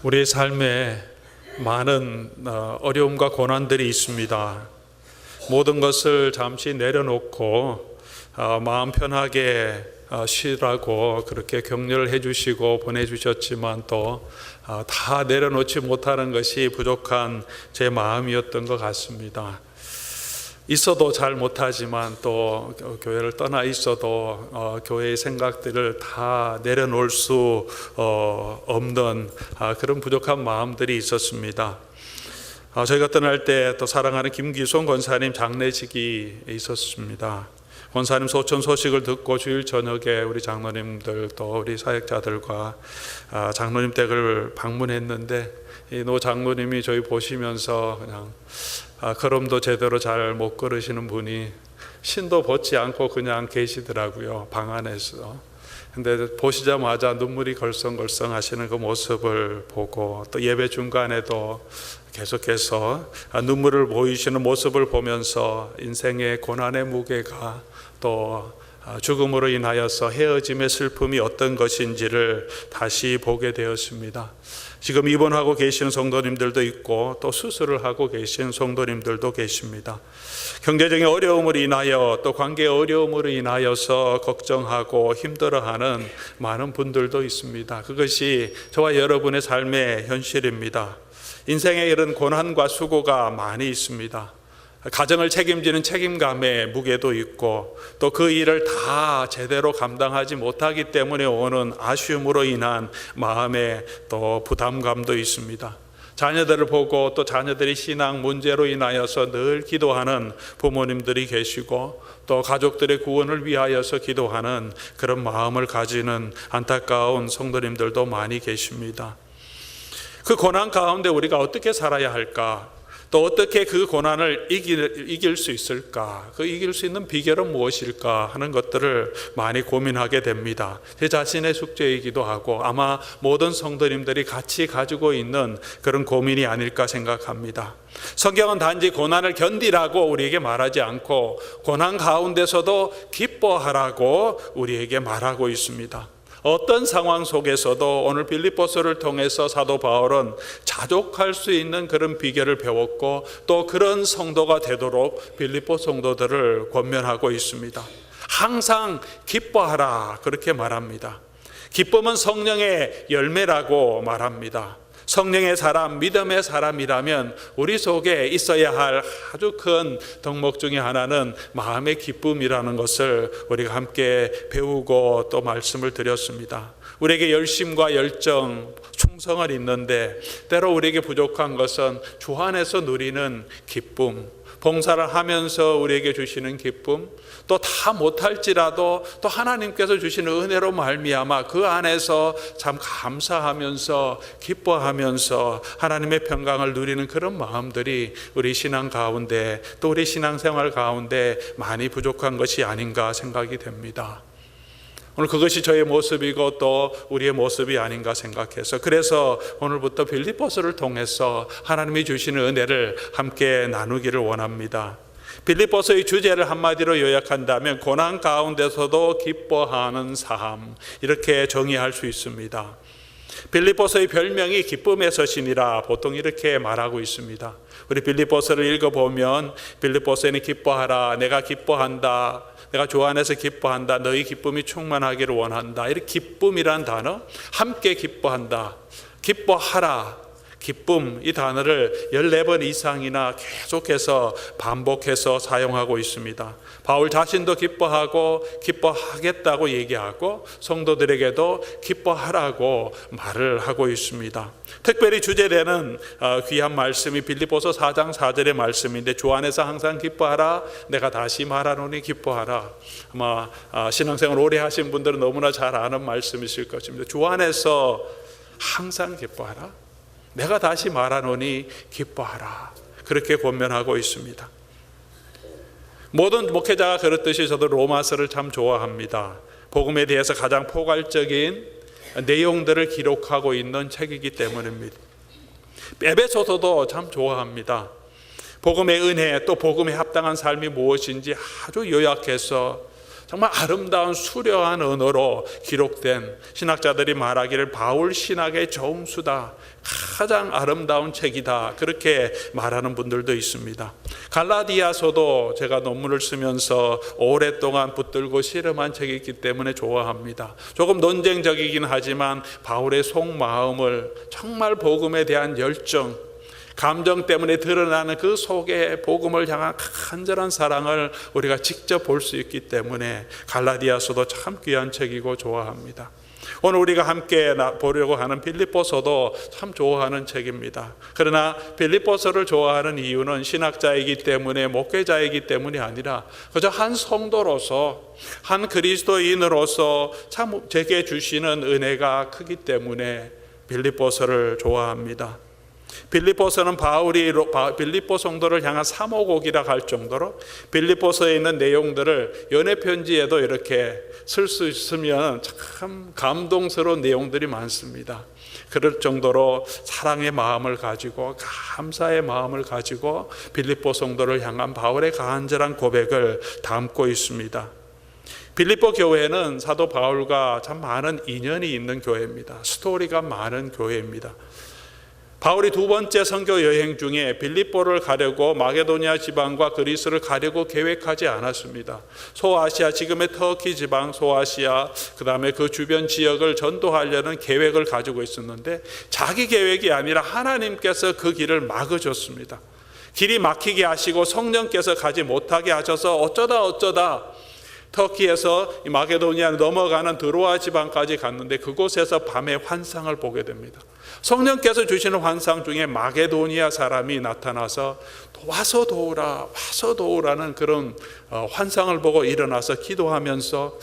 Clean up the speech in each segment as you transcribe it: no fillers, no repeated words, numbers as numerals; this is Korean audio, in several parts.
우리의 삶에 많은 어려움과 고난들이 있습니다. 모든 것을 잠시 내려놓고 마음 편하게 쉬라고 그렇게 격려를 해주시고 보내주셨지만 또 다 내려놓지 못하는 것이 부족한 제 마음이었던 것 같습니다. 있어도 잘 못하지만 또 교회를 떠나 있어도 교회의 생각들을 다 내려놓을 수 없는 그런 부족한 마음들이 있었습니다. 저희가 떠날 때 또 사랑하는 김기송 권사님 장례식이 있었습니다. 권사님 소천 소식을 듣고 주일 저녁에 우리 장로님들 또 우리 사역자들과 장로님 댁을 방문했는데 이 노 장로님이 저희 보시면서 그냥 걸음도 제대로 잘 못 걸으시는 분이 신도 벗지 않고 그냥 계시더라고요, 방 안에서. 근데 보시자마자 눈물이 걸썽걸썽 하시는 그 모습을 보고 또 예배 중간에도 계속해서 눈물을 보이시는 모습을 보면서 인생의 고난의 무게가 또 죽음으로 인하여서 헤어짐의 슬픔이 어떤 것인지를 다시 보게 되었습니다. 지금 입원하고 계신 성도님들도 있고 또 수술을 하고 계신 성도님들도 계십니다. 경제적인 어려움으로 인하여 또 관계의 어려움으로 인하여서 걱정하고 힘들어하는 많은 분들도 있습니다. 그것이 저와 여러분의 삶의 현실입니다. 인생에 이런 고난과 수고가 많이 있습니다. 가정을 책임지는 책임감의 무게도 있고 또 그 일을 다 제대로 감당하지 못하기 때문에 오는 아쉬움으로 인한 마음의 또 부담감도 있습니다. 자녀들을 보고 또 자녀들이 신앙 문제로 인하여서 늘 기도하는 부모님들이 계시고 또 가족들의 구원을 위하여서 기도하는 그런 마음을 가지는 안타까운 성도님들도 많이 계십니다. 그 고난 가운데 우리가 어떻게 살아야 할까? 또 어떻게 그 고난을 이길 수 있을까? 그 이길 수 있는 비결은 무엇일까 하는 것들을 많이 고민하게 됩니다. 제 자신의 숙제이기도 하고 아마 모든 성도님들이 같이 가지고 있는 그런 고민이 아닐까 생각합니다. 성경은 단지 고난을 견디라고 우리에게 말하지 않고 고난 가운데서도 기뻐하라고 우리에게 말하고 있습니다. 어떤 상황 속에서도 오늘 빌립보서를 통해서 사도 바울은 자족할 수 있는 그런 비결을 배웠고 또 그런 성도가 되도록 빌립보 성도들을 권면하고 있습니다. 항상 기뻐하라 그렇게 말합니다. 기쁨은 성령의 열매라고 말합니다. 성령의 사람, 믿음의 사람이라면 우리 속에 있어야 할 아주 큰 덕목 중에 하나는 마음의 기쁨이라는 것을 우리가 함께 배우고 또 말씀을 드렸습니다. 우리에게 열심과 열정, 충성은 있는데 때로 우리에게 부족한 것은 주 안에서 누리는 기쁨, 봉사를 하면서 우리에게 주시는 기쁨, 또 다 못할지라도 또 하나님께서 주시는 은혜로 말미암아 그 안에서 참 감사하면서 기뻐하면서 하나님의 평강을 누리는 그런 마음들이 우리 신앙 가운데 또 우리 신앙생활 가운데 많이 부족한 것이 아닌가 생각이 됩니다. 오늘 그것이 저의 모습이고 또 우리의 모습이 아닌가 생각해서 그래서 오늘부터 빌립보서를 통해서 하나님이 주시는 은혜를 함께 나누기를 원합니다. 빌립보서의 주제를 한마디로 요약한다면 고난 가운데서도 기뻐하는 삶 이렇게 정의할 수 있습니다. 빌립보서의 별명이 기쁨의 서신이라 보통 이렇게 말하고 있습니다. 우리 빌립보서를 읽어보면 빌립보서에는 기뻐하라, 내가 기뻐한다, 내가 주 안에서 기뻐한다, 너희 기쁨이 충만하기를 원한다. 이렇게 기쁨이란 단어, 함께 기뻐한다, 기뻐하라, 기쁨 이 단어를 14번 이상이나 계속해서 반복해서 사용하고 있습니다. 바울 자신도 기뻐하고 기뻐하겠다고 얘기하고 성도들에게도 기뻐하라고 말을 하고 있습니다. 특별히 주제되는 귀한 말씀이 빌립보서 4장 4절의 말씀인데 주 안에서 항상 기뻐하라, 내가 다시 말하노니 기뻐하라. 아마 신앙생활 오래 하신 분들은 너무나 잘 아는 말씀이실 것입니다. 주 안에서 항상 기뻐하라, 내가 다시 말하노니 기뻐하라. 그렇게 권면하고 있습니다. 모든 목회자가 그렇듯이 저도 로마서를 참 좋아합니다. 복음에 대해서 가장 포괄적인 내용들을 기록하고 있는 책이기 때문입니다. 에베소서도 참 좋아합니다. 복음의 은혜 또 복음에 합당한 삶이 무엇인지 아주 요약해서 정말 아름다운 수려한 언어로 기록된, 신학자들이 말하기를 바울 신학의 정수다, 가장 아름다운 책이다, 그렇게 말하는 분들도 있습니다. 갈라디아서도 제가 논문을 쓰면서 오랫동안 붙들고 실험한 책이기 때문에 좋아합니다. 조금 논쟁적이긴 하지만 바울의 속마음을, 정말 복음에 대한 열정, 감정 때문에 드러나는 그 속에 복음을 향한 간절한 사랑을 우리가 직접 볼 수 있기 때문에 갈라디아서도 참 귀한 책이고 좋아합니다. 오늘 우리가 함께 보려고 하는 빌립보서도 참 좋아하는 책입니다. 그러나 빌립보서를 좋아하는 이유는 신학자이기 때문에, 목회자이기 때문이 아니라 그저 한 성도로서, 한 그리스도인으로서 참 제게 주시는 은혜가 크기 때문에 빌립보서를 좋아합니다. 빌립보서는 바울이 빌립보 성도를 향한 사모곡이라 할 정도로 빌립보서에 있는 내용들을 연애 편지에도 이렇게 쓸 수 있으면 참 감동스러운 내용들이 많습니다. 그럴 정도로 사랑의 마음을 가지고, 감사의 마음을 가지고 빌립보 성도를 향한 바울의 간절한 고백을 담고 있습니다. 빌립보 교회는 사도 바울과 참 많은 인연이 있는 교회입니다. 스토리가 많은 교회입니다. 바울이 두 번째 선교 여행 중에 빌립보를 가려고 마게도니아 지방과 그리스를 가려고 계획하지 않았습니다. 소아시아, 지금의 터키 지방 소아시아, 그 다음에 그 주변 지역을 전도하려는 계획을 가지고 있었는데 자기 계획이 아니라 하나님께서 그 길을 막으셨습니다. 길이 막히게 하시고 성령께서 가지 못하게 하셔서 어쩌다 터키에서 마게도니아로 넘어가는 드로아 지방까지 갔는데 그곳에서 밤에 환상을 보게 됩니다. 성령께서 주시는 환상 중에 마게도니아 사람이 나타나서 와서 도우라는 그런 환상을 보고 일어나서 기도하면서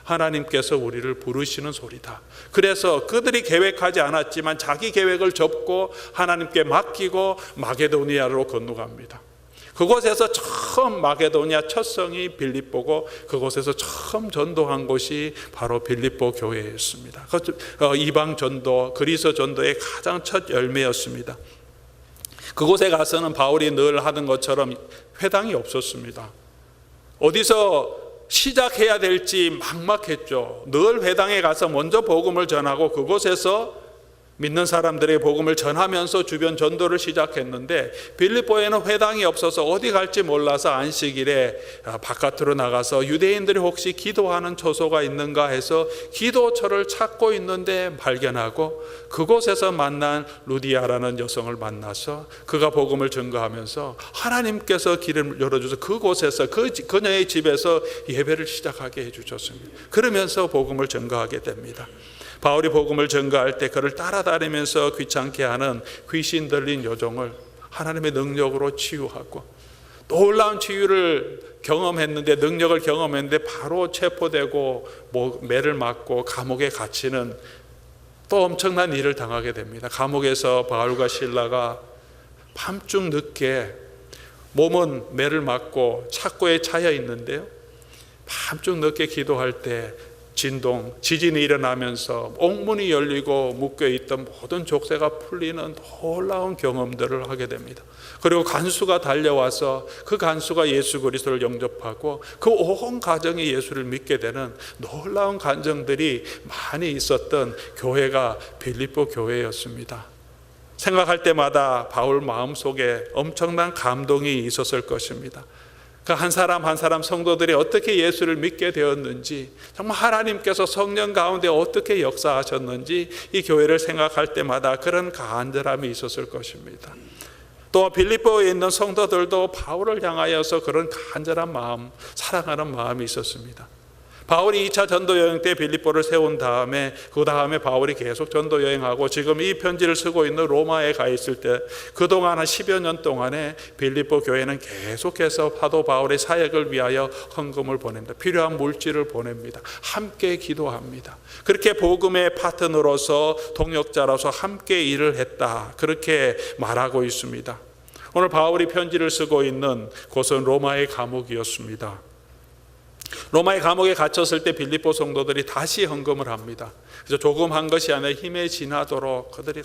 하나님께서 우리를 부르시는 소리다. 그래서 그들이 계획하지 않았지만 자기 계획을 접고 하나님께 맡기고 마게도니아로 건너갑니다. 그곳에서 처음 마게도니아 첫 성이 빌립보고 그곳에서 처음 전도한 곳이 바로 빌립보 교회였습니다. 이방 전도, 그리스 전도의 가장 첫 열매였습니다. 그곳에 가서는 바울이 늘 하던 것처럼 회당이 없었습니다. 어디서 시작해야 될지 막막했죠. 늘 회당에 가서 먼저 복음을 전하고 그곳에서 믿는 사람들의 복음을 전하면서 주변 전도를 시작했는데 빌립보에는 회당이 없어서 어디 갈지 몰라서 안식일에 바깥으로 나가서 유대인들이 혹시 기도하는 처소가 있는가 해서 기도처를 찾고 있는데 발견하고 그곳에서 만난 루디아라는 여성을 만나서 그가 복음을 전가하면서 하나님께서 길을 열어줘서 그곳에서 그녀의 집에서 예배를 시작하게 해주셨습니다. 그러면서 복음을 전가하게 됩니다. 바울이 복음을 전가할 때 그를 따라다니면서 귀찮게 하는 귀신 들린 여종을 하나님의 능력으로 치유하고 놀라운 치유를 경험했는데, 능력을 경험했는데 바로 체포되고 매를 맞고 감옥에 갇히는 또 엄청난 일을 당하게 됩니다. 감옥에서 바울과 실라가 밤중 늦게, 몸은 매를 맞고 착고에 차여 있는데요, 밤중 늦게 기도할 때 지진이 일어나면서 옥문이 열리고 묶여있던 모든 족쇄가 풀리는 놀라운 경험들을 하게 됩니다. 그리고 간수가 달려와서 그 간수가 예수 그리스도를 영접하고 그 온 가정이 예수를 믿게 되는 놀라운 간증들이 많이 있었던 교회가 빌립보 교회였습니다. 생각할 때마다 바울 마음속에 엄청난 감동이 있었을 것입니다. 그 한 사람 한 사람 성도들이 어떻게 예수를 믿게 되었는지, 정말 하나님께서 성령 가운데 어떻게 역사하셨는지 이 교회를 생각할 때마다 그런 간절함이 있었을 것입니다. 또 빌립보에 있는 성도들도 바울을 향하여서 그런 간절한 마음, 사랑하는 마음이 있었습니다. 바울이 2차 전도 여행 때 빌립보를 세운 다음에 그 다음에 바울이 계속 전도 여행하고 지금 이 편지를 쓰고 있는 로마에 가 있을 때 그동안 한 10여 년 동안에 빌립보 교회는 계속해서 사도 바울의 사역을 위하여 헌금을 보냅니다. 필요한 물질을 보냅니다. 함께 기도합니다. 그렇게 복음의 파트너로서, 동역자로서 함께 일을 했다, 그렇게 말하고 있습니다. 오늘 바울이 편지를 쓰고 있는 곳은 로마의 감옥이었습니다. 로마의 감옥에 갇혔을 때 빌립보 성도들이 다시 헌금을 합니다. 그래서 조금 한 것이 아니라 힘에 지나도록 그들이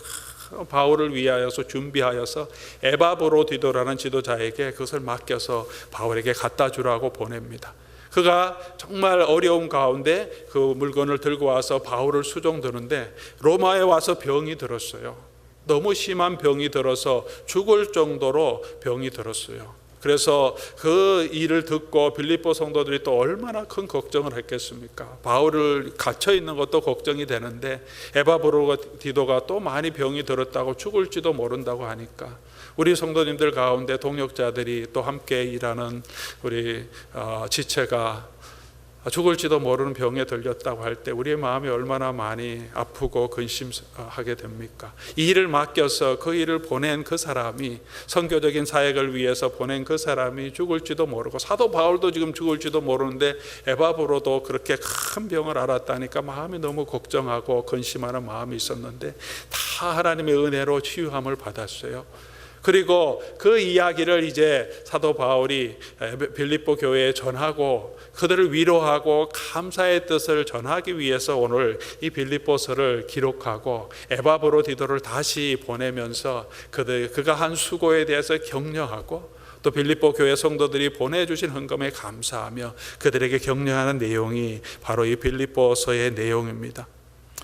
바울을 위하여서 준비하여서 에바브로디도라는 지도자에게 그것을 맡겨서 바울에게 갖다 주라고 보냅니다. 그가 정말 어려운 가운데 그 물건을 들고 와서 바울을 수종드는데 로마에 와서 병이 들었어요. 너무 심한 병이 들어서 죽을 정도로 병이 들었어요. 그래서 그 일을 듣고 빌립보 성도들이 또 얼마나 큰 걱정을 했겠습니까? 바울을 갇혀 있는 것도 걱정이 되는데 에바브로디도가 또 많이 병이 들었다고 죽을지도 모른다고 하니까 우리 성도님들 가운데 동역자들이 또 함께 일하는 우리 지체가 죽을지도 모르는 병에 들렸다고 할 때 우리의 마음이 얼마나 많이 아프고 근심하게 됩니까? 이 일을 맡겨서 그 일을 보낸 그 사람이, 선교적인 사역을 위해서 보낸 그 사람이 죽을지도 모르고, 사도 바울도 지금 죽을지도 모르는데 에바브로도 그렇게 큰 병을 앓았다니까 마음이 너무 걱정하고 근심하는 마음이 있었는데 다 하나님의 은혜로 치유함을 받았어요. 그리고 그 이야기를 이제 사도 바울이 빌립보 교회에 전하고 그들을 위로하고 감사의 뜻을 전하기 위해서 오늘 이 빌립보서를 기록하고 에바브로디도를 다시 보내면서 그가 한 수고에 대해서 격려하고 또 빌립보 교회 성도들이 보내주신 헌금에 감사하며 그들에게 격려하는 내용이 바로 이 빌립보서의 내용입니다.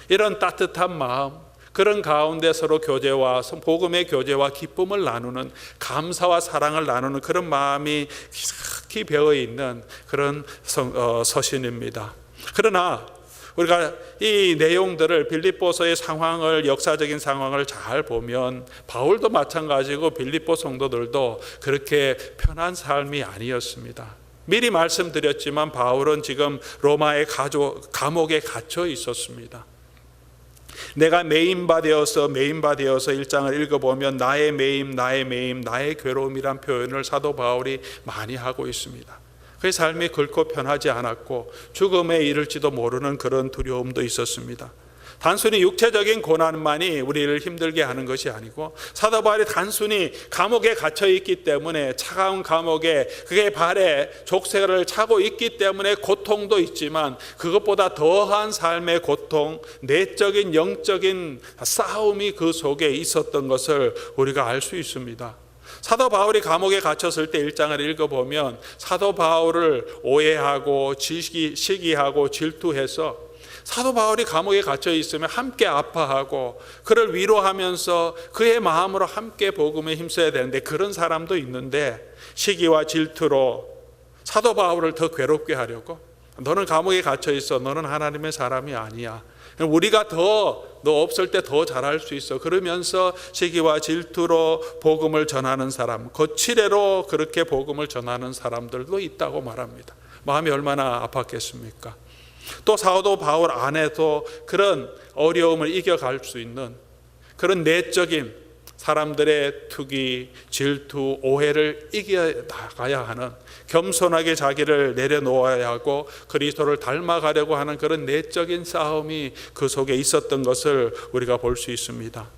이런 따뜻한 마음, 그런 가운데 서로 교제와 복음의 교제와 기쁨을 나누는, 감사와 사랑을 나누는 그런 마음이 깊이 배어 있는 그런 서신입니다. 그러나 우리가 이 내용들을, 빌립보서의 상황을, 역사적인 상황을 잘 보면 바울도 마찬가지고 빌립보 성도들도 그렇게 편한 삶이 아니었습니다. 미리 말씀드렸지만 바울은 지금 로마의 감옥에 갇혀 있었습니다. 내가 매임바 되어서 1장을 읽어보면 나의 매임, 나의 괴로움이란 표현을 사도 바울이 많이 하고 있습니다. 그의 삶이 결코 편하지 않았고 죽음에 이를지도 모르는 그런 두려움도 있었습니다. 단순히 육체적인 고난만이 우리를 힘들게 하는 것이 아니고 사도 바울이 단순히 감옥에 갇혀 있기 때문에, 차가운 감옥에 그의 발에 족쇄를 차고 있기 때문에 고통도 있지만 그것보다 더한 삶의 고통, 내적인 영적인 싸움이 그 속에 있었던 것을 우리가 알 수 있습니다. 사도 바울이 감옥에 갇혔을 때 1장을 읽어보면 사도 바울을 오해하고 시기하고 질투해서 사도 바울이 감옥에 갇혀 있으면 함께 아파하고 그를 위로하면서 그의 마음으로 함께 복음에 힘써야 되는데 그런 사람도 있는데 시기와 질투로 사도 바울을 더 괴롭게 하려고, 너는 감옥에 갇혀 있어, 너는 하나님의 사람이 아니야, 우리가 너 없을 때 더 잘할 수 있어, 그러면서 시기와 질투로 복음을 전하는 사람, 거칠애로 그렇게 복음을 전하는 사람들도 있다고 말합니다. 마음이 얼마나 아팠겠습니까? 또 사도 바울 안에도 그런 어려움을 이겨갈 수 있는 그런 내적인 사람들의 투기, 질투, 오해를 이겨나가야 하는, 겸손하게 자기를 내려놓아야 하고 그리스도를 닮아가려고 하는 그런 내적인 싸움이 그 속에 있었던 것을 우리가 볼 수 있습니다.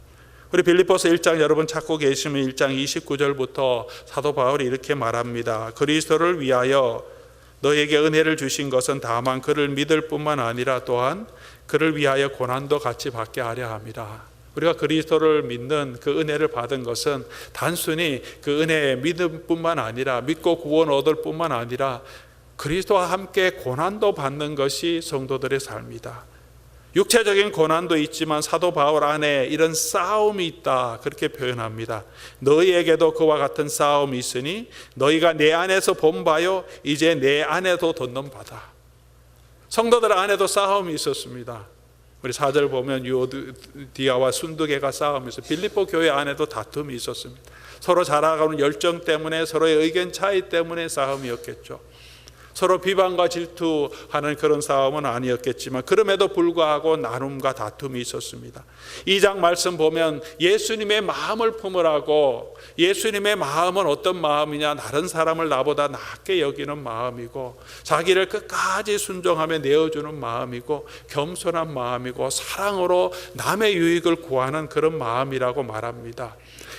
우리 빌립보서 1장 여러분 찾고 계시면 1장 29절부터 사도 바울이 이렇게 말합니다. 그리스도를 위하여 너에게 은혜를 주신 것은 다만 그를 믿을 뿐만 아니라 또한 그를 위하여 고난도 같이 받게 하려 함이라. 우리가 그리스도를 믿는 그 은혜를 받은 것은 단순히 그 은혜의 믿음뿐만 아니라, 믿고 구원 얻을 뿐만 아니라 그리스도와 함께 고난도 받는 것이 성도들의 삶이다. 육체적인 고난도 있지만 사도 바울 안에 이런 싸움이 있다, 그렇게 표현합니다. 너희에게도 그와 같은 싸움이 있으니 너희가 내 안에서 본 바요 이제 내 안에도 돋는 바다. 성도들 안에도 싸움이 있었습니다. 우리 4절 보면 유오디아와 순두개가 싸움에서 빌립보 교회 안에도 다툼이 있었습니다. 서로 자라가는 열정 때문에, 서로의 의견 차이 때문에 싸움이었겠죠. 서로 비방과 질투하는 그런 싸움은 아니었겠지만 그럼에도 불구하고 나눔과 다툼이 있었습니다. 2장 말씀 보면 예수님의 마음을 품으라고, 예수님의 마음은 어떤 마음이냐, 다른 사람을 나보다 낮게 여기는 마음이고 자기를 끝까지 순종하며 내어주는 마음이고 겸손한 마음이고 사랑으로 남의 유익을 구하는 그런 마음이라고 말합니다.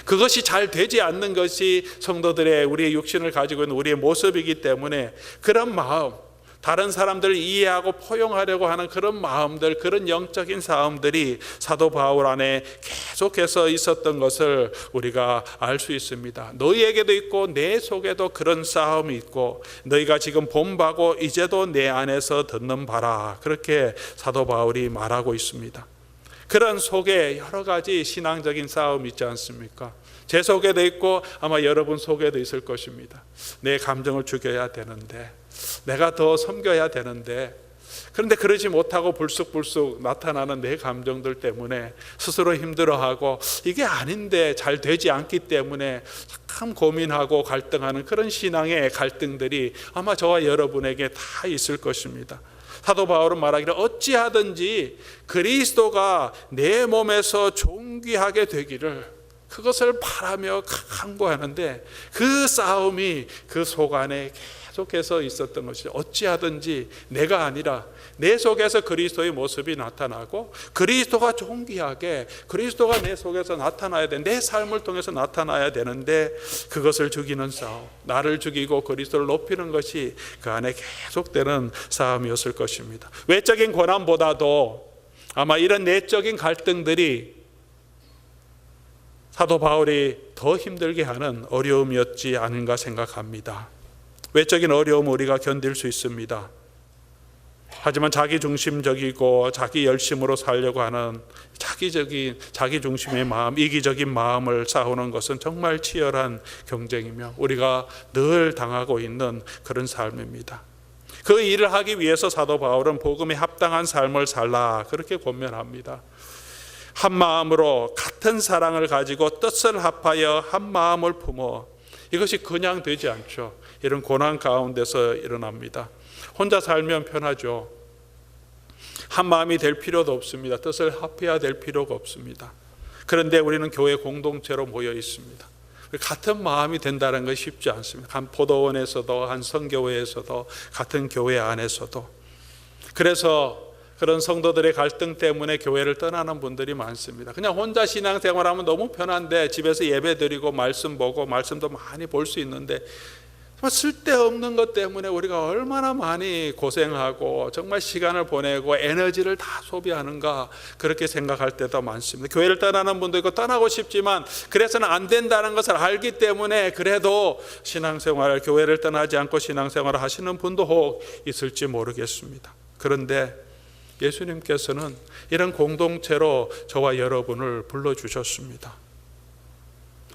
그것이 잘 되지 않는 것이 성도들의, 우리의 육신을 가지고 있는 우리의 모습이기 때문에 그런 마음, 다른 사람들을 이해하고 포용하려고 하는 그런 마음들, 그런 영적인 싸움들이 사도 바울 안에 계속 계속해서 있었던 것을 우리가 알 수 있습니다. 너희에게도 있고 내 속에도 그런 싸움이 있고 너희가 지금 본 바고 이제도 내 안에서 듣는 바라. 그렇게 사도 바울이 말하고 있습니다. 그런 속에 여러 가지 신앙적인 싸움이 있지 않습니까? 제 속에도 있고 아마 여러분 속에도 있을 것입니다. 내 감정을 죽여야 되는데, 내가 더 섬겨야 되는데, 그런데 그러지 못하고 불쑥불쑥 나타나는 내 감정들 때문에 스스로 힘들어하고 이게 아닌데 잘 되지 않기 때문에 참 고민하고 갈등하는 그런 신앙의 갈등들이 아마 저와 여러분에게 다 있을 것입니다. 사도 바울은 말하기를 어찌하든지 그리스도가 내 몸에서 존귀하게 되기를 그것을 바라며 간구하는데 그 싸움이 그 속 안에 계속해서 있었던 것이죠. 어찌하든지 내가 아니라 내 속에서 그리스도의 모습이 나타나고 그리스도가 존귀하게 그리스도가 내 속에서 나타나야 돼. 내 삶을 통해서 나타나야 되는데 그것을 죽이는 싸움, 나를 죽이고 그리스도를 높이는 것이 그 안에 계속되는 싸움이었을 것입니다. 외적인 고난보다도 아마 이런 내적인 갈등들이 사도 바울이 더 힘들게 하는 어려움이었지 않은가 생각합니다. 외적인 어려움을 우리가 견딜 수 있습니다. 하지만 자기중심적이고 자기 열심으로 살려고 하는 자기 중심의 마음, 이기적인 마음을 싸우는 것은 정말 치열한 경쟁이며 우리가 늘 당하고 있는 그런 삶입니다. 그 일을 하기 위해서 사도 바울은 복음에 합당한 삶을 살라 그렇게 권면합니다. 한 마음으로 같은 사랑을 가지고 뜻을 합하여 한 마음을 품어, 이것이 그냥 되지 않죠. 이런 고난 가운데서 일어납니다. 혼자 살면 편하죠. 한 마음이 될 필요도 없습니다. 뜻을 합해야 될 필요가 없습니다. 그런데 우리는 교회 공동체로 모여 있습니다. 같은 마음이 된다는 것이 쉽지 않습니다. 한 포도원에서도 한 성교회에서도 같은 교회 안에서도. 그래서 그런 성도들의 갈등 때문에 교회를 떠나는 분들이 많습니다. 그냥 혼자 신앙생활하면 너무 편한데 집에서 예배드리고 말씀 보고 말씀도 많이 볼 수 있는데 쓸데없는 것 때문에 우리가 얼마나 많이 고생하고 정말 시간을 보내고 에너지를 다 소비하는가 그렇게 생각할 때도 많습니다. 교회를 떠나는 분도 있고 떠나고 싶지만 그래서는 안 된다는 것을 알기 때문에 그래도 신앙생활, 교회를 떠나지 않고 신앙생활을 하시는 분도 혹 있을지 모르겠습니다. 그런데 예수님께서는 이런 공동체로 저와 여러분을 불러주셨습니다.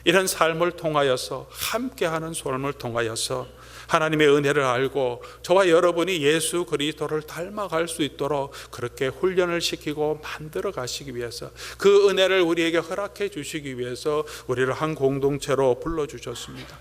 이런 삶을 통하여서, 함께하는 삶을 통하여서 하나님의 은혜를 알고 저와 여러분이 예수 그리스도를 닮아갈 수 있도록 그렇게 훈련을 시키고 만들어 가시기 위해서, 그 은혜를 우리에게 허락해 주시기 위해서 우리를 한 공동체로 불러주셨습니다.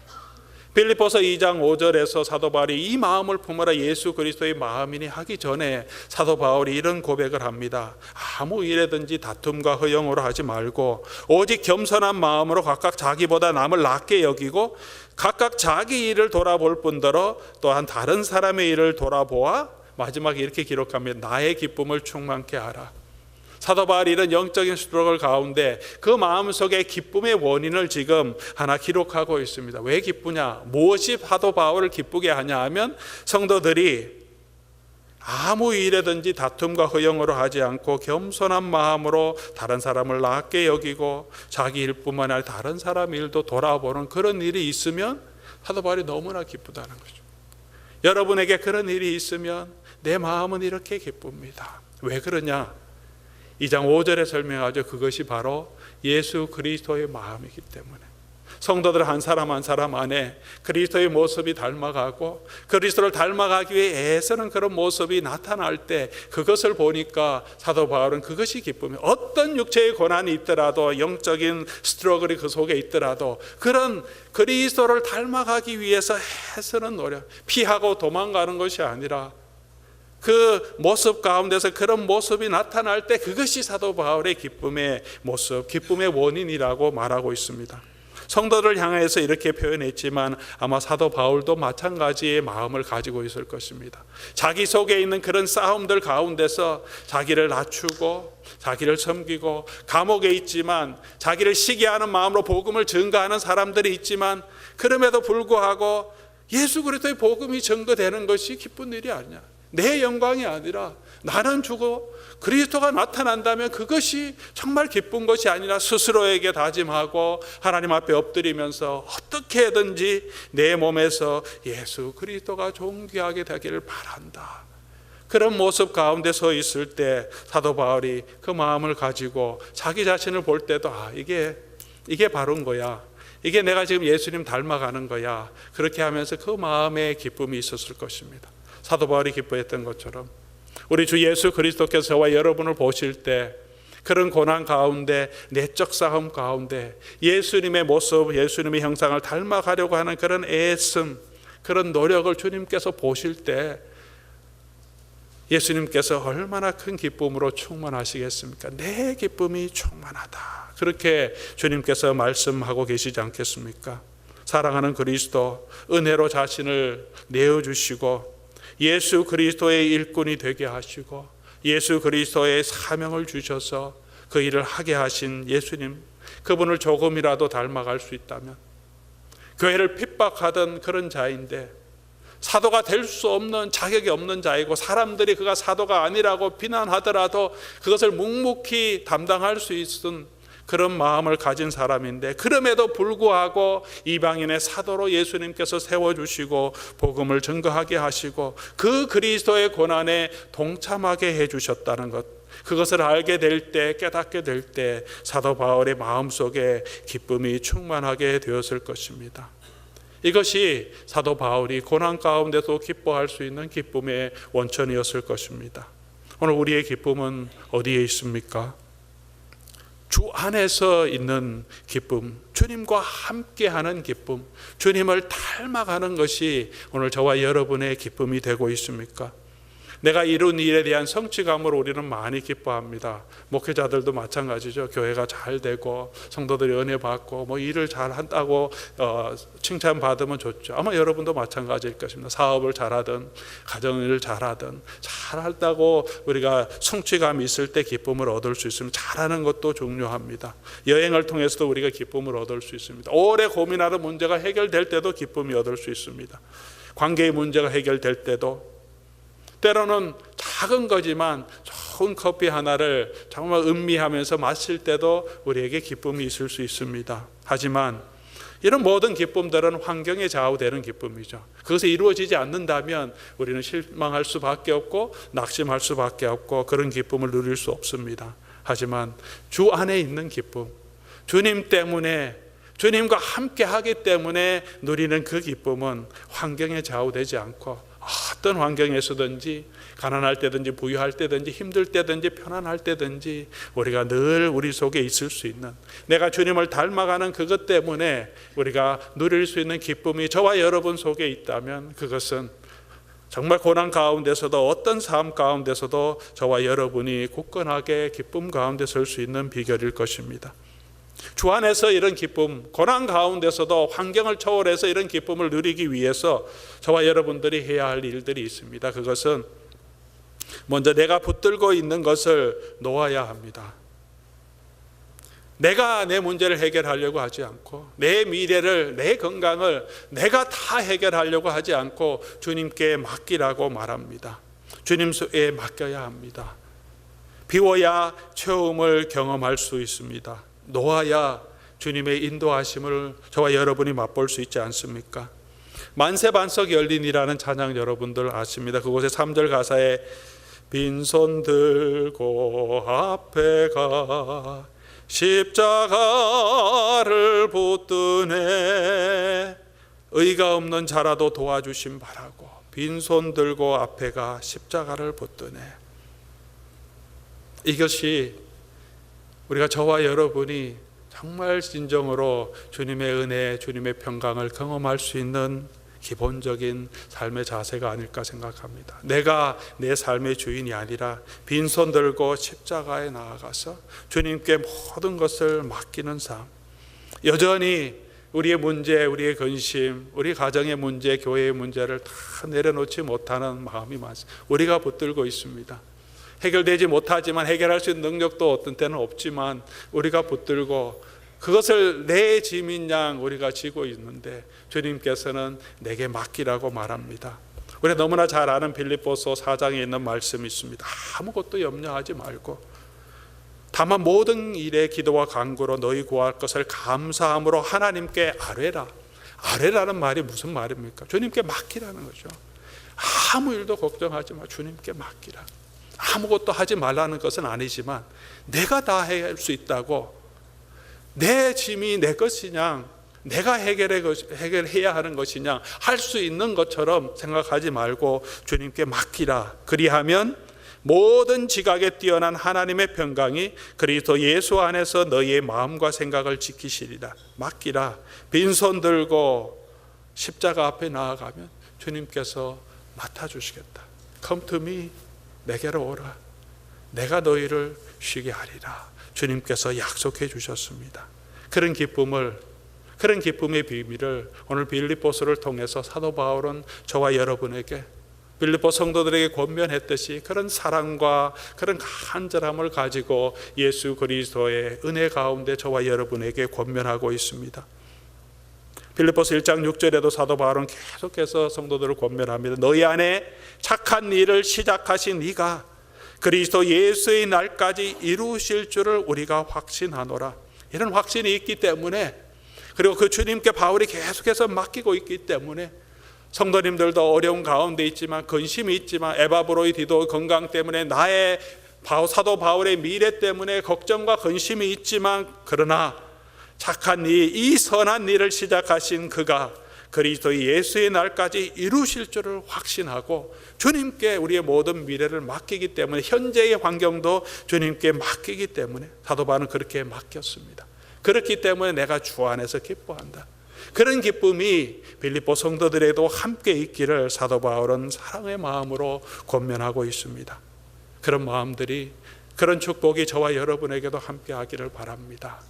빌립보서 2장 5절에서 사도 바울이 이 마음을 품으라 예수 그리스도의 마음이니 하기 전에 사도 바울이 이런 고백을 합니다. 아무 일에든지 다툼과 허영으로 하지 말고 오직 겸손한 마음으로 각각 자기보다 남을 낮게 여기고 각각 자기 일을 돌아볼 뿐더러 또한 다른 사람의 일을 돌아보아, 마지막에 이렇게 기록합니다. 나의 기쁨을 충만케 하라. 사도 바울이 이런 영적인 스트러글 가운데 그 마음속에 기쁨의 원인을 지금 하나 기록하고 있습니다. 왜 기쁘냐? 무엇이 사도 바울을 기쁘게 하냐 하면 성도들이 아무 일에든지 다툼과 허영으로 하지 않고 겸손한 마음으로 다른 사람을 낮게 여기고 자기 일뿐만 아니라 다른 사람 일도 돌아보는 그런 일이 있으면 사도 바울이 너무나 기쁘다는 거죠. 여러분에게 그런 일이 있으면 내 마음은 이렇게 기쁩니다. 왜 그러냐? 2장 5절에 설명하죠. 그것이 바로 예수 그리스도의 마음이기 때문에 성도들 한 사람 한 사람 안에 그리스도의 모습이 닮아가고 그리스도를 닮아가기 위해 애쓰는 그런 모습이 나타날 때 그것을 보니까 사도 바울은 그것이 기쁨이에요. 어떤 육체의 고난이 있더라도, 영적인 스트러글이 그 속에 있더라도 그런 그리스도를 닮아가기 위해서 애쓰는 노력, 피하고 도망가는 것이 아니라 그 모습 가운데서 그런 모습이 나타날 때 그것이 사도 바울의 기쁨의 모습, 기쁨의 원인이라고 말하고 있습니다. 성도를 향해서 이렇게 표현했지만 아마 사도 바울도 마찬가지의 마음을 가지고 있을 것입니다. 자기 속에 있는 그런 싸움들 가운데서 자기를 낮추고 자기를 섬기고 감옥에 있지만 자기를 시기하는 마음으로 복음을 증거하는 사람들이 있지만 그럼에도 불구하고 예수 그리스도의 복음이 증거되는 것이 기쁜 일이 아니냐. 내 영광이 아니라 나는 죽어 그리스도가 나타난다면 그것이 정말 기쁜 것이 아니라 스스로에게 다짐하고 하나님 앞에 엎드리면서 어떻게든지 내 몸에서 예수 그리스도가 존귀하게 되기를 바란다. 그런 모습 가운데 서 있을 때 사도 바울이 그 마음을 가지고 자기 자신을 볼 때도 이게 바른 거야. 이게 내가 지금 예수님 닮아가는 거야. 그렇게 하면서 그 마음에 기쁨이 있었을 것입니다. 사도 바울이 기뻐했던 것처럼 우리 주 예수 그리스도께서 저와 여러분을 보실 때 그런 고난 가운데, 내적 싸움 가운데 예수님의 모습, 예수님의 형상을 닮아가려고 하는 그런 애씀, 그런 노력을 주님께서 보실 때 예수님께서 얼마나 큰 기쁨으로 충만하시겠습니까? 내 기쁨이 충만하다. 그렇게 주님께서 말씀하고 계시지 않겠습니까? 사랑하는 그리스도, 은혜로 자신을 내어주시고 예수 그리스도의 일꾼이 되게 하시고 예수 그리스도의 사명을 주셔서 그 일을 하게 하신 예수님, 그분을 조금이라도 닮아갈 수 있다면, 교회를 핍박하던 그런 자인데 사도가 될 수 없는, 자격이 없는 자이고 사람들이 그가 사도가 아니라고 비난하더라도 그것을 묵묵히 담당할 수 있은 그런 마음을 가진 사람인데, 그럼에도 불구하고 이방인의 사도로 예수님께서 세워주시고 복음을 증거하게 하시고 그 그리스도의 고난에 동참하게 해주셨다는 것, 그것을 알게 될 때, 깨닫게 될 때 사도 바울의 마음속에 기쁨이 충만하게 되었을 것입니다. 이것이 사도 바울이 고난 가운데서 기뻐할 수 있는 기쁨의 원천이었을 것입니다. 오늘 우리의 기쁨은 어디에 있습니까? 주 안에서 있는 기쁨, 주님과 함께하는 기쁨, 주님을 닮아가는 것이 오늘 저와 여러분의 기쁨이 되고 있습니까? 내가 이룬 일에 대한 성취감으로 우리는 많이 기뻐합니다. 목회자들도 마찬가지죠. 교회가 잘 되고 성도들이 은혜 받고 일을 잘 한다고 칭찬받으면 좋죠. 아마 여러분도 마찬가지일 것입니다. 사업을 잘하든 가정일을 잘하든 잘한다고 우리가 성취감이 있을 때 기쁨을 얻을 수 있습니다. 잘하는 것도 중요합니다. 여행을 통해서도 우리가 기쁨을 얻을 수 있습니다. 오래 고민하던 문제가 해결될 때도 기쁨이 얻을 수 있습니다. 관계의 문제가 해결될 때도, 때로는 작은 거지만 좋은 커피 하나를 정말 음미하면서 마실 때도 우리에게 기쁨이 있을 수 있습니다. 하지만 이런 모든 기쁨들은 환경에 좌우되는 기쁨이죠. 그것이 이루어지지 않는다면 우리는 실망할 수밖에 없고 낙심할 수밖에 없고 그런 기쁨을 누릴 수 없습니다. 하지만 주 안에 있는 기쁨, 주님 때문에, 주님과 함께 하기 때문에 누리는 그 기쁨은 환경에 좌우되지 않고 어떤 환경에서든지, 가난할 때든지 부유할 때든지 힘들 때든지 편안할 때든지 우리가 늘 우리 속에 있을 수 있는, 내가 주님을 닮아가는 그것 때문에 우리가 누릴 수 있는 기쁨이 저와 여러분 속에 있다면, 그것은 정말 고난 가운데서도, 어떤 삶 가운데서도 저와 여러분이 굳건하게 기쁨 가운데 설 수 있는 비결일 것입니다. 주 안에서 이런 기쁨, 고난 가운데서도 환경을 초월해서 이런 기쁨을 누리기 위해서 저와 여러분들이 해야 할 일들이 있습니다. 그것은 먼저 내가 붙들고 있는 것을 놓아야 합니다. 내가 내 문제를 해결하려고 하지 않고, 내 미래를, 내 건강을 내가 다 해결하려고 하지 않고 주님께 맡기라고 말합니다. 주님께 맡겨야 합니다. 비워야 체험을 경험할 수 있습니다. 놓아야 주님의 인도하심을 저와 여러분이 맛볼 수 있지 않습니까? 만세반석 열린이라는 찬양 여러분들 아십니다. 그곳의 3절 가사에 빈손 들고 앞에 가 십자가를 붙드네, 의가 없는 자라도 도와주심 바라고 빈손 들고 앞에 가 십자가를 붙드네. 이것이 우리가 저와 여러분이 정말 진정으로 주님의 은혜, 주님의 평강을 경험할 수 있는 기본적인 삶의 자세가 아닐까 생각합니다. 내가 내 삶의 주인이 아니라 빈손 들고 십자가에 나아가서 주님께 모든 것을 맡기는 삶. 여전히 우리의 문제, 우리의 근심, 우리 가정의 문제, 교회의 문제를 다 내려놓지 못하는 마음이 많습니다. 우리가 붙들고 있습니다. 해결되지 못하지만, 해결할 수 있는 능력도 어떤 때는 없지만 우리가 붙들고 그것을 내 짐인 양 우리가 지고 있는데 주님께서는 내게 맡기라고 말합니다. 우리가 너무나 잘 아는 빌립보서 4장에 있는 말씀이 있습니다. 아무것도 염려하지 말고 다만 모든 일에 기도와 간구로 너희 구할 것을 감사함으로 하나님께 아뢰라. 아뢰라는 말이 무슨 말입니까? 주님께 맡기라는 거죠. 아무 일도 걱정하지 마. 주님께 맡기라. 아무것도 하지 말라는 것은 아니지만 내가 다 할 수 있다고, 내 짐이 내 것이냐, 내가 해결해야 하는 것이냐, 할 수 있는 것처럼 생각하지 말고 주님께 맡기라. 그리하면 모든 지각에 뛰어난 하나님의 평강이 그리스도 예수 안에서 너희의 마음과 생각을 지키시리라. 맡기라. 빈손 들고 십자가 앞에 나아가면 주님께서 맡아주시겠다. Come to me. 내게로 오라. 내가 너희를 쉬게 하리라. 주님께서 약속해 주셨습니다. 그런 기쁨의 비밀을 오늘 빌립보서를 통해서 사도 바울은 저와 여러분에게, 빌립보 성도들에게 권면했듯이 그런 사랑과 그런 간절함을 가지고 예수 그리스도의 은혜 가운데 저와 여러분에게 권면하고 있습니다. 빌립보서 1장 6절에도 사도 바울은 계속해서 성도들을 권면합니다. 너희 안에 착한 일을 시작하신 이가 그리스도 예수의 날까지 이루실 줄을 우리가 확신하노라. 이런 확신이 있기 때문에, 그리고 그 주님께 바울이 계속해서 맡기고 있기 때문에 성도님들도 어려운 가운데 있지만, 근심이 있지만, 에바브로이디도 건강 때문에, 나의 사도 바울의 미래 때문에 걱정과 근심이 있지만, 그러나 착한 일, 이 선한 일을 시작하신 그가 그리스도 예수의 날까지 이루실 줄을 확신하고 주님께 우리의 모든 미래를 맡기기 때문에, 현재의 환경도 주님께 맡기기 때문에 사도 바울은 그렇게 맡겼습니다. 그렇기 때문에 내가 주 안에서 기뻐한다. 그런 기쁨이 빌립보 성도들에도 함께 있기를 사도 바울은 사랑의 마음으로 권면하고 있습니다. 그런 마음들이, 그런 축복이 저와 여러분에게도 함께 하기를 바랍니다.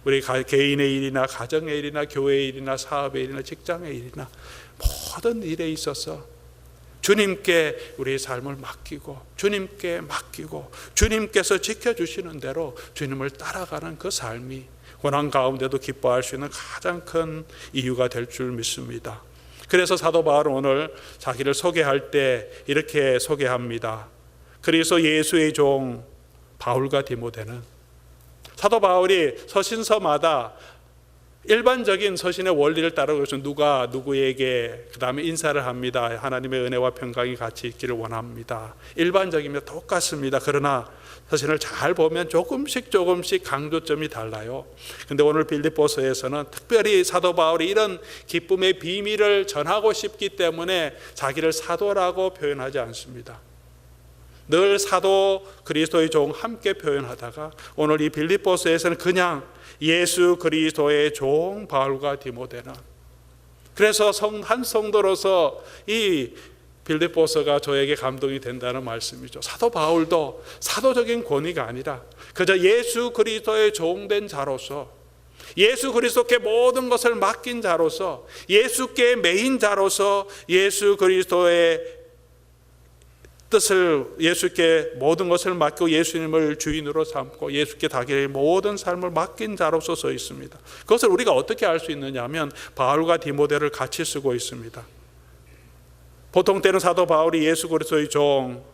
우리 개인의 일이나 가정의 일이나 교회의 일이나 사업의 일이나 직장의 일이나 모든 일에 있어서 주님께 우리의 삶을 맡기고, 주님께 맡기고, 주님께서 지켜주시는 대로 주님을 따라가는 그 삶이 고난 가운데도 기뻐할 수 있는 가장 큰 이유가 될 줄 믿습니다. 그래서 사도 바울은 오늘 자기를 소개할 때 이렇게 소개합니다. 그래서 예수의 종 바울과 디모데는, 사도 바울이 서신서마다 일반적인 서신의 원리를 따르고 있어서 누가 누구에게 그 다음에 인사를 합니다. 하나님의 은혜와 평강이 같이 있기를 원합니다. 일반적이면 똑같습니다. 그러나 서신을 잘 보면 조금씩 강조점이 달라요. 그런데 오늘 빌립보서에서는 특별히 사도 바울이 이런 기쁨의 비밀을 전하고 싶기 때문에 자기를 사도라고 표현하지 않습니다. 늘 사도, 그리스도의 종 함께 표현하다가 오늘 이 빌립보서에서는 그냥 예수 그리스도의 종 바울과 디모데는, 그래서 한 성도로서 이 빌립보서가 저에게 감동이 된다는 말씀이죠. 사도 바울도 사도적인 권위가 아니라 그저 예수 그리스도의 종된 자로서, 예수 그리스도께 모든 것을 맡긴 자로서, 예수께 매인 자로서 예수 그리스도의 뜻을, 예수께 모든 것을 맡고 예수님을 주인으로 삼고 예수께 자기의 모든 삶을 맡긴 자로서 서 있습니다. 그것을 우리가 어떻게 알 수 있느냐 하면 바울과 디모데를 같이 쓰고 있습니다. 보통 때는 사도 바울이 예수 그리스도의 종,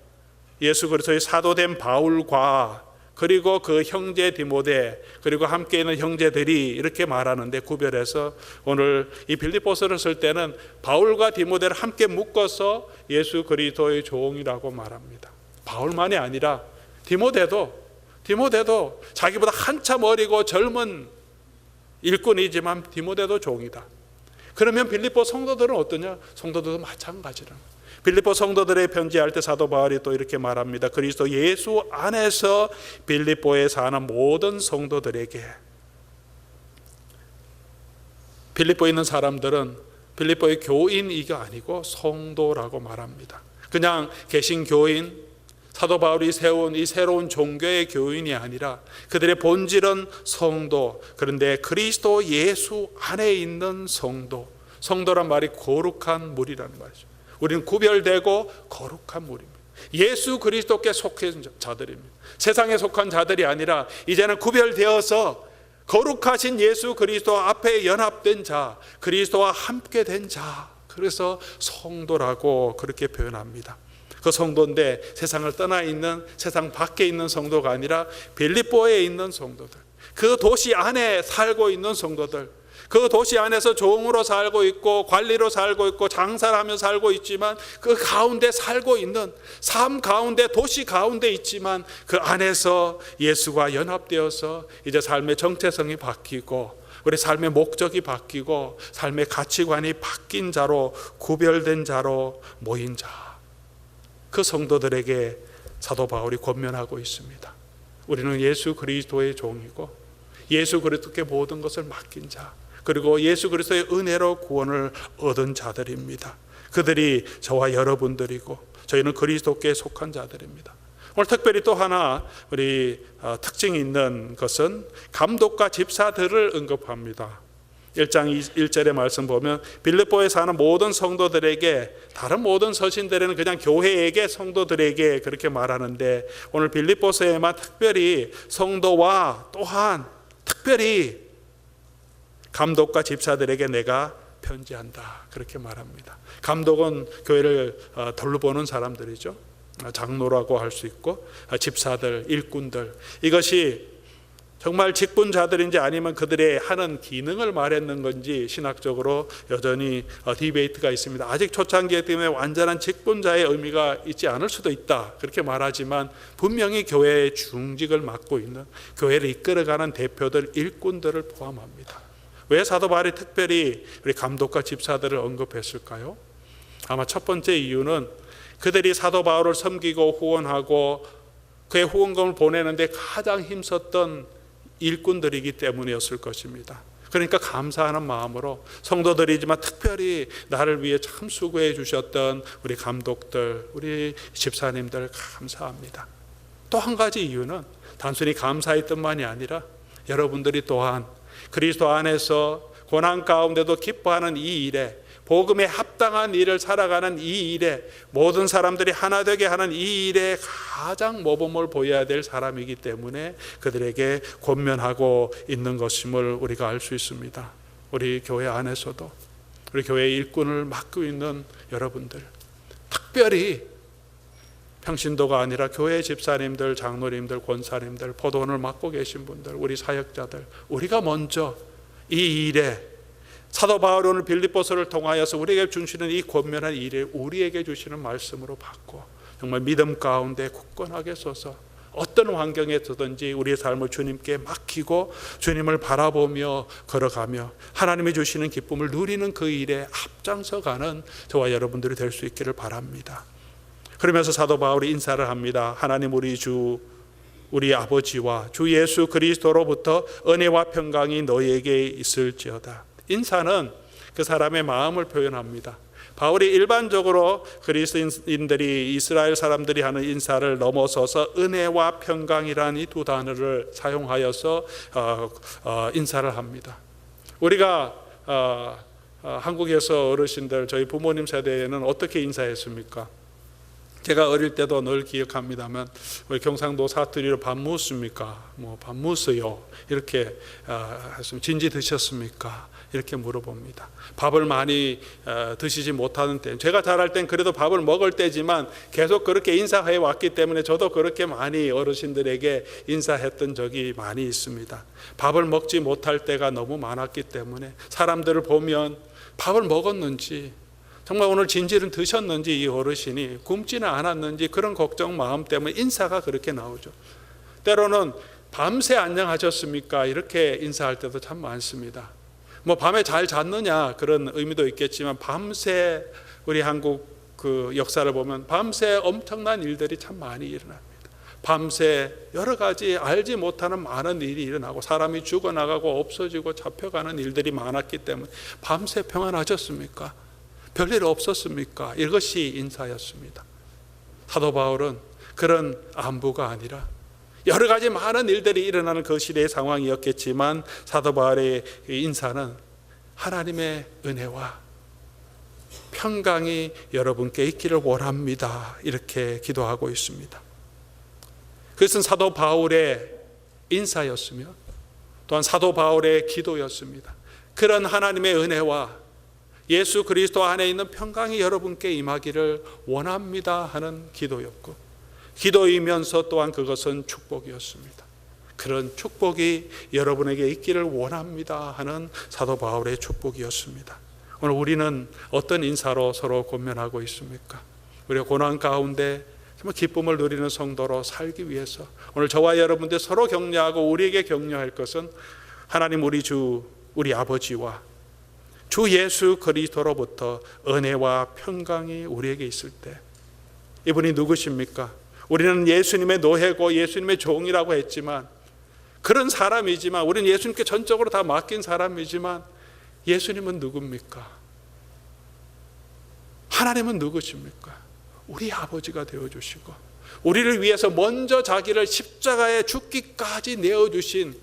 예수 그리스도의 사도된 바울과 그리고 그 형제 디모데, 그리고 함께 있는 형제들이 이렇게 말하는데, 구별해서 오늘 이 빌립보서를 쓸 때는 바울과 디모데를 함께 묶어서 예수 그리스도의 종이라고 말합니다. 바울만이 아니라 디모데도 자기보다 한참 어리고 젊은 일꾼이지만 디모데도 종이다. 그러면 빌립보 성도들은 어떠냐? 성도들도 마찬가지라. 빌립보 성도들의 편지할 때 사도 바울이 또 이렇게 말합니다. 그리스도 예수 안에서 빌립보에 사는 모든 성도들에게. 빌립보에 있는 사람들은 빌립보의 교인이가 아니고 성도라고 말합니다. 그냥 계신 교인, 사도 바울이 세운 이 새로운 종교의 교인이 아니라 그들의 본질은 성도. 그런데 그리스도 예수 안에 있는 성도. 성도란 말이 거룩한 무리라는 말이죠. 우리는 구별되고 거룩한 무리입니다. 예수 그리스도께 속한 자들입니다. 세상에 속한 자들이 아니라 이제는 구별되어서 거룩하신 예수 그리스도 앞에 연합된 자, 그리스도와 함께 된 자, 그래서 성도라고 그렇게 표현합니다. 그 성도인데 세상을 떠나 있는, 세상 밖에 있는 성도가 아니라 빌립보에 있는 성도들, 그 도시 안에 살고 있는 성도들, 그 도시 안에서 종으로 살고 있고 관리로 살고 있고 장사를 하며 살고 있지만 그 가운데 살고 있는, 삶 가운데, 도시 가운데 있지만 그 안에서 예수와 연합되어서 이제 삶의 정체성이 바뀌고 우리 삶의 목적이 바뀌고 삶의 가치관이 바뀐 자로, 구별된 자로 모인 자, 그 성도들에게 사도 바울이 권면하고 있습니다. 우리는 예수 그리스도의 종이고 예수 그리스도께 모든 것을 맡긴 자, 그리고 예수 그리스도의 은혜로 구원을 얻은 자들입니다. 그들이 저와 여러분들이고 저희는 그리스도께 속한 자들입니다. 오늘 특별히 또 하나 우리 특징이 있는 것은 감독과 집사들을 언급합니다. 1장 1절의 말씀 보면 빌립보에 사는 모든 성도들에게, 다른 모든 서신들에는 그냥 교회에게, 성도들에게 그렇게 말하는데 오늘 빌립보서에만 특별히 성도와 또한 특별히 감독과 집사들에게 내가 편지한다 그렇게 말합니다. 감독은 교회를 돌보는 사람들이죠. 장로라고 할 수 있고 집사들, 일꾼들, 이것이 정말 직분자들인지 아니면 그들의 하는 기능을 말했는 건지 신학적으로 여전히 디베이트가 있습니다. 아직 초창기이기 때문에 완전한 직분자의 의미가 있지 않을 수도 있다 그렇게 말하지만 분명히 교회의 중직을 맡고 있는, 교회를 이끌어가는 대표들, 일꾼들을 포함합니다. 왜 사도 바울이 특별히 우리 감독과 집사들을 언급했을까요? 아마 첫 번째 이유는 그들이 사도 바울을 섬기고 후원하고 그의 후원금을 보내는데 가장 힘썼던 일꾼들이기 때문이었을 것입니다. 그러니까 감사하는 마음으로 성도들이지만 특별히 나를 위해 참 수고해 주셨던 우리 감독들, 우리 집사님들 감사합니다. 또 한 가지 이유는 단순히 감사의 뜻만이 아니라 여러분들이 또한 그리스도 안에서 고난 가운데도 기뻐하는 이 일에, 복음에 합당한 일을 살아가는 이 일에, 모든 사람들이 하나 되게 하는 이 일에 가장 모범을 보여야 될 사람이기 때문에 그들에게 권면하고 있는 것임을 우리가 알 수 있습니다. 우리 교회 안에서도 우리 교회 일꾼을 맡고 있는 여러분들, 특별히 평신도가 아니라 교회 집사님들, 장로님들, 권사님들, 포도원을 맡고 계신 분들, 우리 사역자들, 우리가 먼저 이 일에 사도 바울이 오늘 빌립보서를 통하여서 우리에게 주시는 이 권면한 일을 우리에게 주시는 말씀으로 받고 정말 믿음 가운데 굳건하게 서서 어떤 환경에 서든지 우리의 삶을 주님께 맡기고 주님을 바라보며 걸어가며 하나님이 주시는 기쁨을 누리는 그 일에 앞장서가는 저와 여러분들이 될 수 있기를 바랍니다. 그러면서 사도 바울이 인사를 합니다. 하나님 우리 주, 우리 아버지와 주 예수 그리스도로부터 은혜와 평강이 너희에게 있을지어다. 인사는 그 사람의 마음을 표현합니다. 바울이 일반적으로 그리스도인들이, 이스라엘 사람들이 하는 인사를 넘어서서 은혜와 평강이라는 이 두 단어를 사용하여서 인사를 합니다. 우리가 한국에서 어르신들, 저희 부모님 세대에는 어떻게 인사했습니까? 제가 어릴 때도 늘 기억합니다만 우리 경상도 사투리로 밥 묻습니까? 밥 묻어요. 이렇게 했으면 진지 드셨습니까? 이렇게 물어봅니다. 밥을 많이 드시지 못하는 때, 제가 자랄 땐 그래도 밥을 먹을 때지만 계속 그렇게 인사해 왔기 때문에 저도 그렇게 많이 어르신들에게 인사했던 적이 많이 있습니다. 밥을 먹지 못할 때가 너무 많았기 때문에 사람들을 보면 밥을 먹었는지, 정말 오늘 진지는 드셨는지, 이 어르신이 굶지는 않았는지 그런 걱정 마음 때문에 인사가 그렇게 나오죠. 때로는 밤새 안녕하셨습니까? 이렇게 인사할 때도 참 많습니다. 밤에 잘 잤느냐 그런 의미도 있겠지만 밤새 우리 한국 그 역사를 보면 밤새 엄청난 일들이 참 많이 일어납니다. 밤새 여러 가지 알지 못하는 많은 일이 일어나고 사람이 죽어나가고 없어지고 잡혀가는 일들이 많았기 때문에 밤새 평안하셨습니까? 별일 없었습니까? 이것이 인사였습니다. 사도 바울은 그런 안부가 아니라 여러 가지 많은 일들이 일어나는 그 시대의 상황이었겠지만 사도 바울의 인사는 하나님의 은혜와 평강이 여러분께 있기를 원합니다. 이렇게 기도하고 있습니다. 그것은 사도 바울의 인사였으며 또한 사도 바울의 기도였습니다. 그런 하나님의 은혜와 예수 그리스도 안에 있는 평강이 여러분께 임하기를 원합니다 하는 기도였고, 기도이면서 또한 그것은 축복이었습니다. 그런 축복이 여러분에게 있기를 원합니다 하는 사도 바울의 축복이었습니다. 오늘 우리는 어떤 인사로 서로 권면하고 있습니까? 우리가 고난 가운데 정말 기쁨을 누리는 성도로 살기 위해서 오늘 저와 여러분들 서로 격려하고 우리에게 격려할 것은 하나님 우리 주 우리 아버지와 주 예수 그리스도로부터 은혜와 평강이 우리에게 있을 때, 이분이 누구십니까? 우리는 예수님의 노예고 예수님의 종이라고 했지만, 그런 사람이지만, 우리는 예수님께 전적으로 다 맡긴 사람이지만, 예수님은 누굽니까? 하나님은 누구십니까? 우리 아버지가 되어주시고 우리를 위해서 먼저 자기를 십자가에 죽기까지 내어주신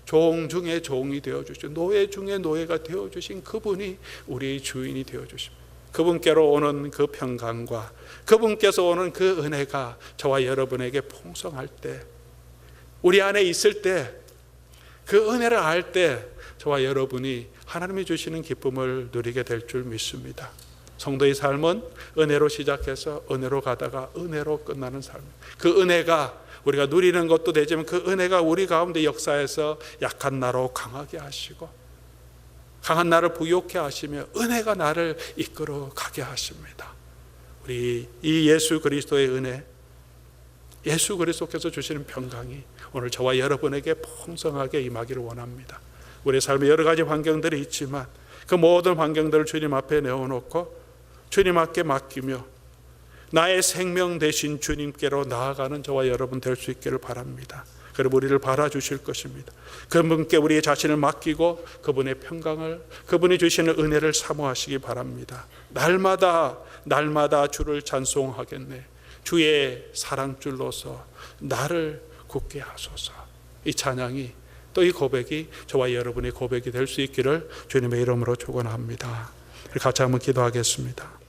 종 중에 종이 되어주신, 노예 중에 노예가 되어주신 그분이 우리의 주인이 되어주십니다. 그분께로 오는 그 평강과 그분께서 오는 그 은혜가 저와 여러분에게 풍성할 때, 우리 안에 있을 때, 그 은혜를 알 때 저와 여러분이 하나님이 주시는 기쁨을 누리게 될 줄 믿습니다. 성도의 삶은 은혜로 시작해서 은혜로 가다가 은혜로 끝나는 삶. 그 은혜가 우리가 누리는 것도 되지만 그 은혜가 우리 가운데 역사에서 약한 나로 강하게 하시고 강한 나를 부욕해 하시며 은혜가 나를 이끌어 가게 하십니다. 우리 이 예수 그리스도의 은혜, 예수 그리스도께서 주시는 평강이 오늘 저와 여러분에게 풍성하게 임하기를 원합니다. 우리의 삶에 여러 가지 환경들이 있지만 그 모든 환경들을 주님 앞에 내어놓고 주님 앞에 맡기며 나의 생명 되신 주님께로 나아가는 저와 여러분 될 수 있기를 바랍니다. 그리고 우리를 바라주실 것입니다. 그분께 우리의 자신을 맡기고 그분의 평강을, 그분이 주시는 은혜를 사모하시기 바랍니다. 날마다 주를 찬송하겠네. 주의 사랑줄로서 나를 굳게 하소서. 이 찬양이, 또 이 고백이 저와 여러분의 고백이 될 수 있기를 주님의 이름으로 축원합니다. 같이 한번 기도하겠습니다.